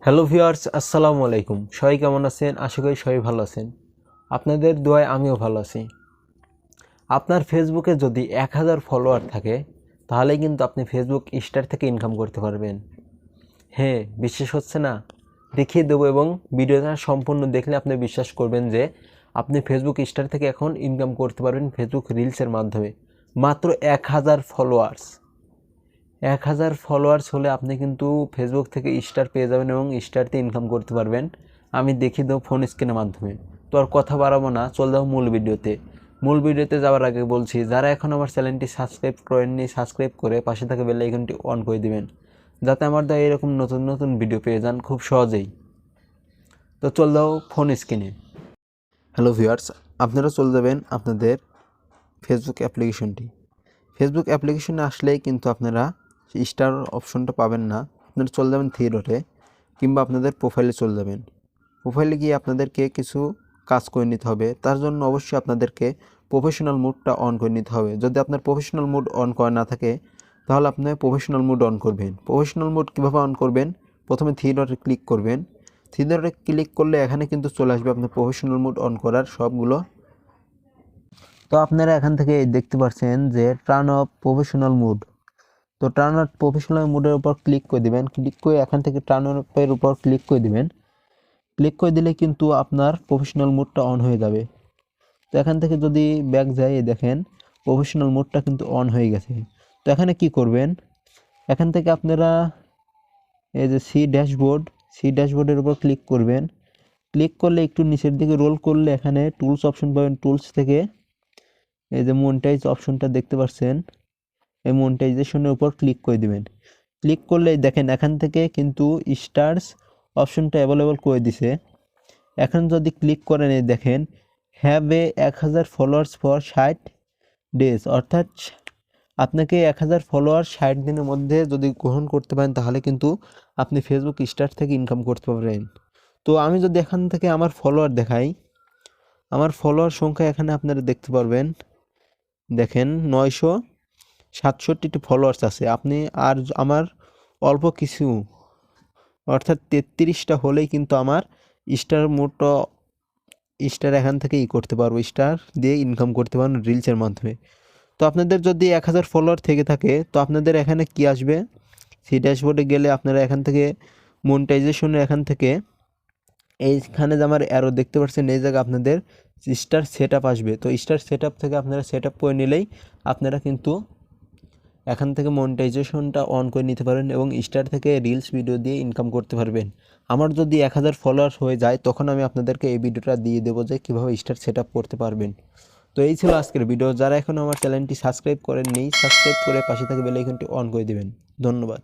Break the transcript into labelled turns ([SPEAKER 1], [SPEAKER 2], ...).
[SPEAKER 1] Hello viewers, আসসালামু আলাইকুম। সবাই কেমন আছেন? আশা করি সবাই ভালো আছেন। আপনাদের দোয়ায় আমিও ভালো আছি। আপনার ফেসবুকে যদি 1000 ফলোয়ার থাকে তাহলে কিন্তু আপনি ফেসবুক স্টার থেকে ইনকাম করতে পারবেন। হ্যাঁ, বিশ্বাস হচ্ছে না? দেখিয়ে দেবো এবং ভিডিওটা সম্পূর্ণ দেখলে আপনি বিশ্বাস করবেন যে আপনি ফেসবুক স্টার থেকে এখন ইনকাম করতে পারবেন ফেসবুক রিলসের মাধ্যমে। মাত্র 1000 ফলোয়ার্স। 1000 ফলোয়ার্স হলে আপনি কিন্তু ফেসবুক থেকে স্টার পেয়ে যাবেন এবং স্টারতে ইনকাম করতে পারবেন। আমি দেখিয়ে দেবো ফোন স্ক্রিনের মাধ্যমে। তো আর কথা বাড়াবো না, চল যাও মূল ভিডিওতে। মূল ভিডিওতে যাওয়ার আগে বলছি, যারা এখন আমার চ্যানেলটি সাবস্ক্রাইব করেননি, সাবস্ক্রাইব করে পাশে থাকা বেল আইকনটি অন করে দিবেন, যাতে আমার দ্বারা এরকম নতুন নতুন ভিডিও পেয়ে যান খুব সহজেই। তো চল যাও ফোন স্ক্রিনে। হ্যালো ভিউয়ার্স, আপনারা চলে যাবেন আপনাদের ফেসবুক অ্যাপ্লিকেশনটি। ফেসবুক অ্যাপ্লিকেশনে আসলেই কিন্তু আপনারা স্টার অপশনটা পাবেন না। আপনারা চলে যাবেন থ্রি ডটে, কিংবা আপনাদের প্রোফাইলে চলে যাবেন। প্রোফাইলে গিয়ে আপনাদেরকে কিছু কাজ করে নিতে হবে। তার জন্য অবশ্যই আপনাদেরকে প্রফেশনাল মুডটা অন করে নিতে হবে। যদি আপনার প্রফেশনাল মুড অন করা না থাকে তাহলে আপনি প্রফেশনাল মুড অন করবেন। প্রফেশনাল মুড কীভাবে অন করবেন? প্রথমে থ্রি ডটে ক্লিক করবেন। থ্রি ডটে ক্লিক করলে এখানে কিন্তু চলে আসবে আপনার প্রফেশনাল মুড অন করার সবগুলো। তো আপনারা এখান থেকে দেখতে পাচ্ছেন যে টার্ন অফ প্রফেশনাল মুড। তো টার্ন অফ প্রফেশনাল মুডের উপর ক্লিক করে দিবেন। ক্লিক করে এখান থেকে টার্ন অফের উপর ক্লিক করে দিবেন। ক্লিক করে দিলে কিন্তু আপনার প্রফেশনাল মুডটা অন হয়ে যাবে। তো এখান থেকে যদি ব্যাক যাই, দেখেন প্রফেশনাল মুডটা কিন্তু অন হয়ে গেছে। তো এখানে কি করবেন? এখান থেকে আপনারা এই যে সি ড্যাশবোর্ডের উপর ক্লিক করবেন। ক্লিক করলে একটু নিচের দিকে রোল করলে এখানে টুলস অপশন পাবেন। টুলস থেকে এই যে মনিটাইজ অপশনটা দেখতে পাচ্ছেন, এই মনিটাইজেশনের উপর ক্লিক করে দিবেন। ক্লিক করলে দেখেন এখান থেকে কিন্তু স্টার্স অপশনটা অ্যাভেলেবল করে দিছে। এখন যদি ক্লিক করেন, এই দেখেন have a 1000 followers for 60 days, অর্থাৎ আপনাকে 1000 ফলোয়ার 60 দিনের মধ্যে যদি গ্রহণ করতে পারেন তাহলে কিন্তু আপনি ফেসবুক স্টার থেকে ইনকাম করতে পারবেন। তো আমি যদি এখান থেকে আমার ফলোয়ার দেখাই, আমার ফলোয়ার সংখ্যা এখানে আপনারা দেখতে পারবেন। দেখেন 967টি ফলোয়ার্স আছে। আপনি আর আমার অল্প কিছু, অর্থাৎ 33টা হলেই কিন্তু আমার স্টার এখান থেকে করতে পারবো, স্টার দিয়ে ইনকাম করতে পারবেন রিলসের মাধ্যমে। তো আপনাদের যদি 1000 ফলোয়ার থেকে থাকে তো আপনাদের এখানে কি আসবে? সেই ড্যাশবোর্ডে গেলে আপনারা এখান থেকে মনিটাইজেশনের এখান থেকে এইখানে যে আমার অ্যারো দেখতে পাচ্ছেন, এই জায়গায় আপনাদের স্টার সেট আপ আসবে। তো স্টার সেট আপ থেকে আপনারা সেট আপ করে নিলেই আপনারা কিন্তু এখান থেকে মনিটাইজেশনটা অন করে নিতে পারবেন এবং স্টার থেকে রিলস ভিডিও দিয়ে ইনকাম করতে পারবেন। আমার যদি 1000 ফলোয়ার্স হয়ে যায় তখন আমি আপনাদেরকে এই ভিডিওটা দিয়ে দেবো যে কীভাবে স্টার সেট আপ করতে পারবেন। তো এই ছিল আজকের ভিডিও। যারা এখন আমার চ্যানেলটি সাবস্ক্রাইব করেননি, সাবস্ক্রাইব করে পাশে থাকা বেল আইকনটি অন করে দিবেন। ধন্যবাদ।